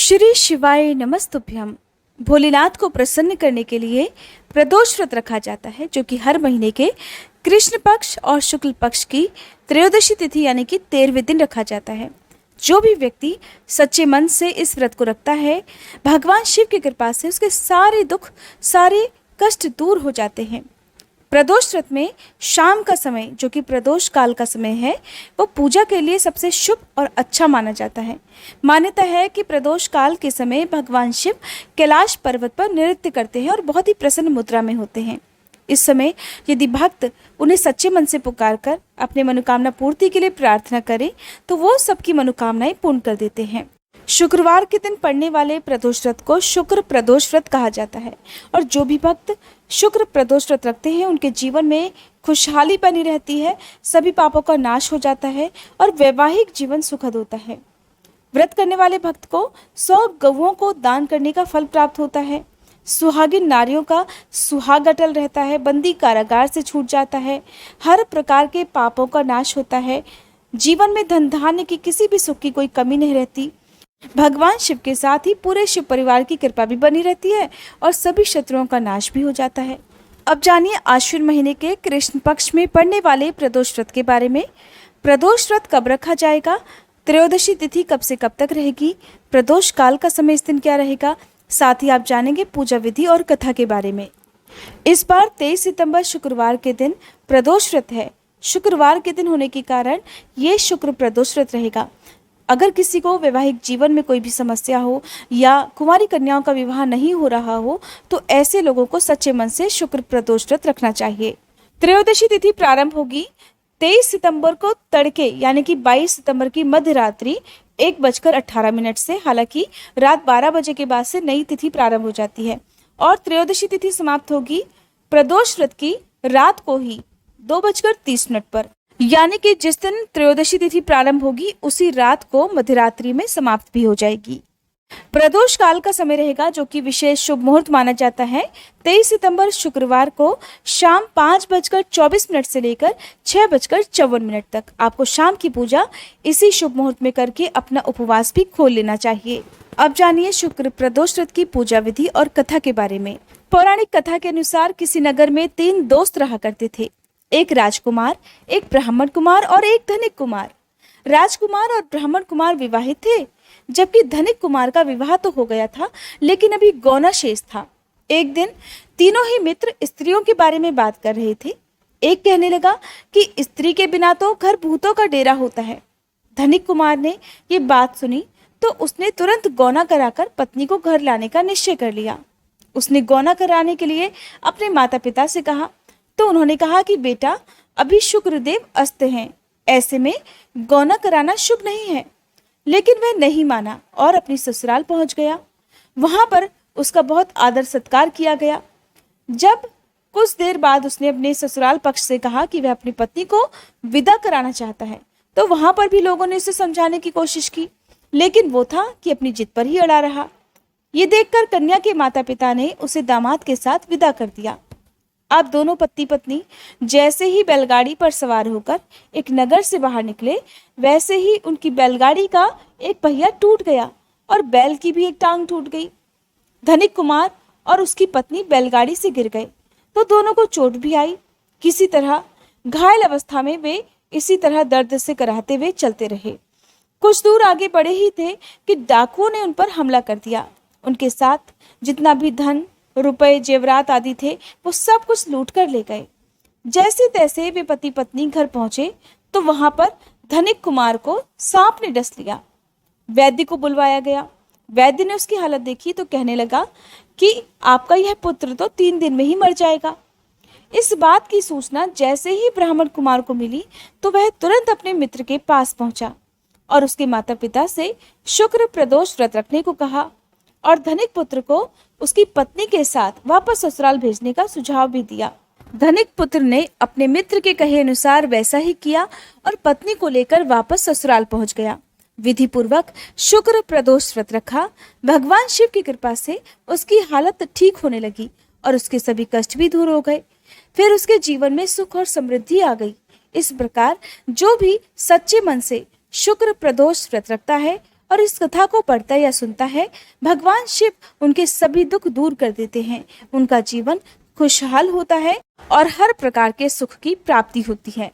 श्री शिवाय नमस्तुभ्यम। भोलेनाथ को प्रसन्न करने के लिए प्रदोष व्रत रखा जाता है, जो कि हर महीने के कृष्ण पक्ष और शुक्ल पक्ष की त्रयोदशी तिथि यानी कि 13वें दिन रखा जाता है। जो भी व्यक्ति सच्चे मन से इस व्रत को रखता है, भगवान शिव की कृपा से उसके सारे दुख, सारे कष्ट दूर हो जाते हैं। प्रदोष व्रत में शाम का समय, जो कि प्रदोष काल का समय है, वो पूजा के लिए सबसे शुभ और अच्छा माना जाता है। मान्यता है कि प्रदोष काल के समय भगवान शिव कैलाश पर्वत पर नृत्य करते हैं और बहुत ही प्रसन्न मुद्रा में होते हैं। इस समय यदि भक्त उन्हें सच्चे मन से पुकार कर अपने मनोकामना पूर्ति के लिए प्रार्थना करें, तो वो सबकी मनोकामनाएं पूर्ण कर देते हैं। शुक्रवार के दिन पड़ने वाले प्रदोष व्रत को शुक्र प्रदोष व्रत कहा जाता है, और जो भी भक्त शुक्र प्रदोष व्रत रखते हैं उनके जीवन में खुशहाली बनी रहती है, सभी पापों का नाश हो जाता है और वैवाहिक जीवन सुखद होता है। व्रत करने वाले भक्त को 100 गौओं को दान करने का फल प्राप्त होता है। सुहागिन नारियों का सुहाग अटल रहता है, बंदी कारागार से छूट जाता है, हर प्रकार के पापों का नाश होता है, जीवन में धन धान्य की किसी भी सुख की कोई कमी नहीं रहती। भगवान शिव के साथ ही पूरे शिव परिवार की कृपा भी बनी रहती है और सभी शत्रुओं का नाश भी हो जाता है। अब जानिए आश्विन महीने के कृष्ण पक्ष में पड़ने वाले प्रदोष व्रत के बारे में। प्रदोष व्रत कब रखा जाएगा, त्रयोदशी तिथि कब से कब तक रहेगी, प्रदोष काल का समय इस दिन क्या रहेगा, साथ ही आप जानेंगे पूजा विधि और कथा के बारे में। इस बार 23 सितंबर शुक्रवार के दिन प्रदोष व्रत है। शुक्रवार के दिन होने के कारण ये शुक्र प्रदोष व्रत रहेगा। अगर किसी को वैवाहिक जीवन में कोई भी समस्या हो या कुंवारी कन्याओं का विवाह नहीं हो रहा हो, तो ऐसे लोगों को सच्चे मन से शुक्र प्रदोष व्रत रखना चाहिए। त्रयोदशी तिथि प्रारंभ होगी 23 सितंबर को तड़के यानी कि 22 सितंबर की मध्य रात्रि 1:18 से। हालांकि रात 12 बजे के बाद से नई तिथि प्रारंभ हो जाती है और त्रयोदशी तिथि समाप्त होगी प्रदोष व्रत की रात को ही 2:30 पर, यानी कि जिस दिन त्रयोदशी तिथि प्रारंभ होगी उसी रात को मध्यरात्रि में समाप्त भी हो जाएगी। प्रदोष काल का समय रहेगा, जो कि विशेष शुभ मुहूर्त माना जाता है। 23 सितंबर शुक्रवार को शाम 5:24 से लेकर 6:54 तक आपको शाम की पूजा इसी शुभ मुहूर्त में करके अपना उपवास भी खोल लेना चाहिए। अब जानिए शुक्र प्रदोष व्रत की पूजा विधि और कथा के बारे में। पौराणिक कथा के अनुसार किसी नगर में 3 दोस्त रहा करते थे, एक राजकुमार, एक ब्राह्मण कुमार और एक धनिक कुमार। राजकुमार और ब्राह्मण कुमार विवाहित थे, जबकि धनिक कुमार का विवाह तो हो गया था, लेकिन अभी गौना शेष था। एक दिन तीनों ही मित्र स्त्रियों के बारे में बात कर रहे थे। एक कहने लगा कि स्त्री के बिना तो घर भूतों का डेरा होता है। धनिक कुमार ने ये बात सुनी तो उसने तुरंत गौना कराकर पत्नी को घर लाने का निश्चय कर लिया। उसने गौना कराने के लिए अपने माता पिता से कहा, तो उन्होंने कहा कि बेटा, अभी शुक्रदेव अस्त हैं, ऐसे में गौना कराना शुभ नहीं है। लेकिन वह नहीं माना और अपनी ससुराल पहुंच गया। वहां पर उसका बहुत आदर सत्कार किया गया। जब कुछ देर बाद उसने अपने ससुराल पक्ष से कहा कि वह अपनी पत्नी को विदा कराना चाहता है, तो वहां पर भी लोगों ने उसे समझाने की कोशिश की, लेकिन वो था कि अपनी जिद पर ही अड़ा रहा। ये देखकर कन्या के माता पिता ने उसे दामाद के साथ विदा कर दिया। अब दोनों पति पत्नी जैसे ही बैलगाड़ी पर सवार होकर एक नगर से बाहर निकले, वैसे ही उनकी बैलगाड़ी का एक पहिया टूट गया और बैल की भी एक टांग टूट गई। धनिक कुमार और उसकी पत्नी बैलगाड़ी से गिर गए, तो दोनों को चोट भी आई। किसी तरह घायल अवस्था में वे इसी तरह दर्द से कराहते हुए चलते रहे। कुछ दूर आगे बढ़े ही थे कि डाकुओं ने उन पर हमला कर दिया। उनके साथ जितना भी धन, रुपए, जेवरात आदि थे, वो सब कुछ लूट कर ले गए। जैसे तैसे वे पति पत्नी घर पहुंचे तो वहां पर धनिक कुमार को सांप ने डस लिया। वैद्य को बुलवाया गया। वैद्य ने उसकी हालत देखी तो कहने लगा कि आपका यह पुत्र तो 3 दिन में ही मर जाएगा। इस बात की सूचना जैसे ही ब्राह्मण कुमार को मिली तो वह तुरंत अपने मित्र के पास पहुंचा और उसके माता पिता से शुक्र प्रदोष व्रत रखने को कहा और धनिक पुत्र को उसकी पत्नी के साथ वापस ससुराल भेजने का सुझाव भी दिया। धनिक पुत्र ने अपने मित्र के कहे अनुसार वैसा ही किया और पत्नी को लेकर वापस ससुराल पहुंच गया। विधि पूर्वक शुक्र प्रदोष व्रत रखा। भगवान शिव की कृपा से उसकी हालत ठीक होने लगी और उसके सभी कष्ट भी दूर हो गए। फिर उसके जीवन में सुख और समृद्धि आ गई। इस प्रकार जो भी सच्चे मन से शुक्र प्रदोष व्रत रखता है और इस कथा को पढ़ता या सुनता है, भगवान शिव उनके सभी दुख दूर कर देते हैं। उनका जीवन खुशहाल होता है और हर प्रकार के सुख की प्राप्ति होती है।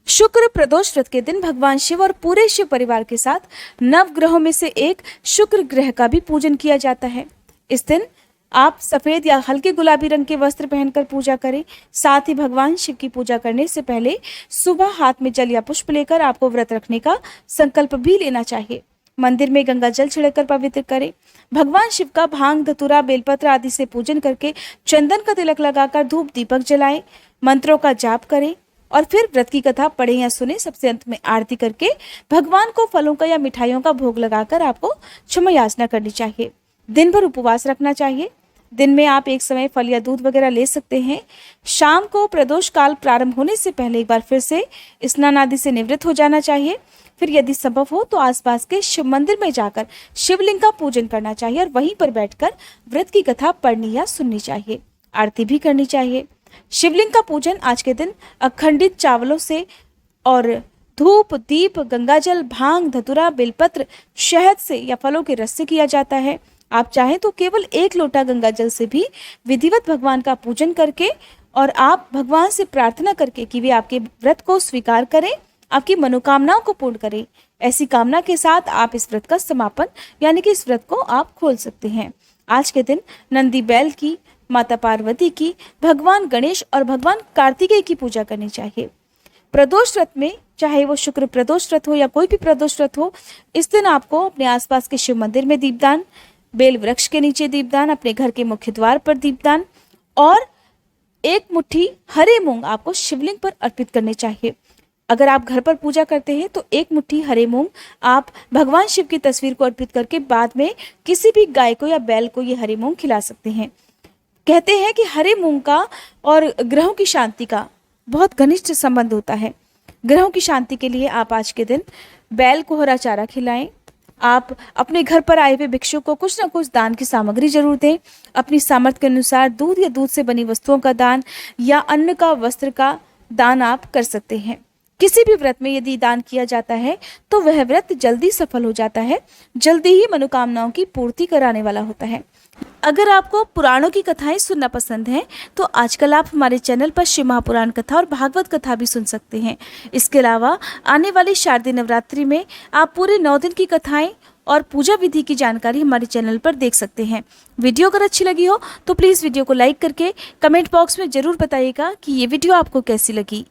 शुक्र प्रदोष व्रत के दिन भगवान शिव और पूरे शिव परिवार के साथ नवग्रहों में से एक शुक्र ग्रह का भी पूजन किया जाता है। इस दिन आप सफेद या हल्के गुलाबी रंग के वस्त्र पहनकर पूजा करें। साथ ही भगवान शिव की पूजा करने से पहले सुबह हाथ में जल या पुष्प लेकर आपको व्रत रखने का संकल्प भी लेना चाहिए। मंदिर में गंगा जल छिड़ककर पवित्र करें। भगवान शिव का भांग, धतूरा, बेलपत्र आदि से पूजन करके चंदन का तिलक लगाकर धूप दीपक जलाएं, मंत्रों का जाप करें और फिर व्रत की कथा पढ़ें या सुने। सबसे अंत में आरती करके भगवान को फलों का या मिठाइयों का भोग लगाकर आपको क्षमा याचना करनी चाहिए। दिन भर उपवास रखना चाहिए। दिन में आप एक समय फल या दूध वगैरह ले सकते हैं। शाम को प्रदोष काल प्रारंभ होने से पहले एक बार फिर से स्नान आदि से निवृत्त हो जाना चाहिए। फिर यदि संभव हो तो आसपास के शिव मंदिर में जाकर शिवलिंग का पूजन करना चाहिए और वहीं पर बैठकर व्रत की कथा पढ़नी या सुननी चाहिए। आरती भी करनी चाहिए। शिवलिंग का पूजन आज के दिन अखंडित चावलों से और धूप, दीप, गंगाजल, भांग, धतूरा, बेलपत्र, शहद से या फलों के रस से किया जाता है। आप चाहें तो केवल 1 लोटा गंगाजल से भी विधिवत भगवान का पूजन करके और आप भगवान से प्रार्थना करके कि वे आपके व्रत को स्वीकार करें, आपकी मनोकामनाओं को पूर्ण करें। ऐसी कामना के साथ आप इस व्रत का समापन यानी कि इस व्रत को आप खोल सकते हैं। आज के दिन नंदी बैल की, माता पार्वती की, भगवान गणेश और भगवान कार्तिकेय की पूजा करनी चाहिए। प्रदोष व्रत में, चाहे वो शुक्र प्रदोष व्रत हो या कोई भी प्रदोष व्रत हो, इस दिन आपको अपने आसपास के शिव मंदिर में दीपदान, बेल वृक्ष के नीचे दीपदान, अपने घर के मुख्य द्वार पर दीपदान और 1 मुट्ठी हरे मूंग आपको शिवलिंग पर अर्पित करने चाहिए। अगर आप घर पर पूजा करते हैं तो 1 मुट्ठी हरे मूंग आप भगवान शिव की तस्वीर को अर्पित करके बाद में किसी भी गाय को या बैल को ये हरे मूंग खिला सकते हैं। कहते हैं कि हरे मूंग का और ग्रहों की शांति का बहुत घनिष्ठ संबंध होता है। ग्रहों की शांति के लिए आप आज के दिन बैल को हरा चारा खिलाएं। आप अपने घर पर आए हुए भिक्षु को कुछ न कुछ दान की सामग्री जरूर दें। अपनी सामर्थ्य के अनुसार दूध या दूध से बनी वस्तुओं का दान या अन्न का, वस्त्र का दान आप कर सकते हैं। किसी भी व्रत में यदि दान किया जाता है तो वह व्रत जल्दी सफल हो जाता है, जल्दी ही मनोकामनाओं की पूर्ति कराने वाला होता है। अगर आपको पुराणों की कथाएं सुनना पसंद है तो आजकल आप हमारे चैनल पर शिव महापुराण कथा और भागवत कथा भी सुन सकते हैं। इसके अलावा आने वाली शारदीय नवरात्रि में आप पूरे 9 दिन की कथाएं और पूजा विधि की जानकारी हमारे चैनल पर देख सकते हैं। वीडियो अगर अच्छी लगी हो तो प्लीज़ वीडियो को लाइक करके कमेंट बॉक्स में ज़रूर बताइएगा कि ये वीडियो आपको कैसी लगी।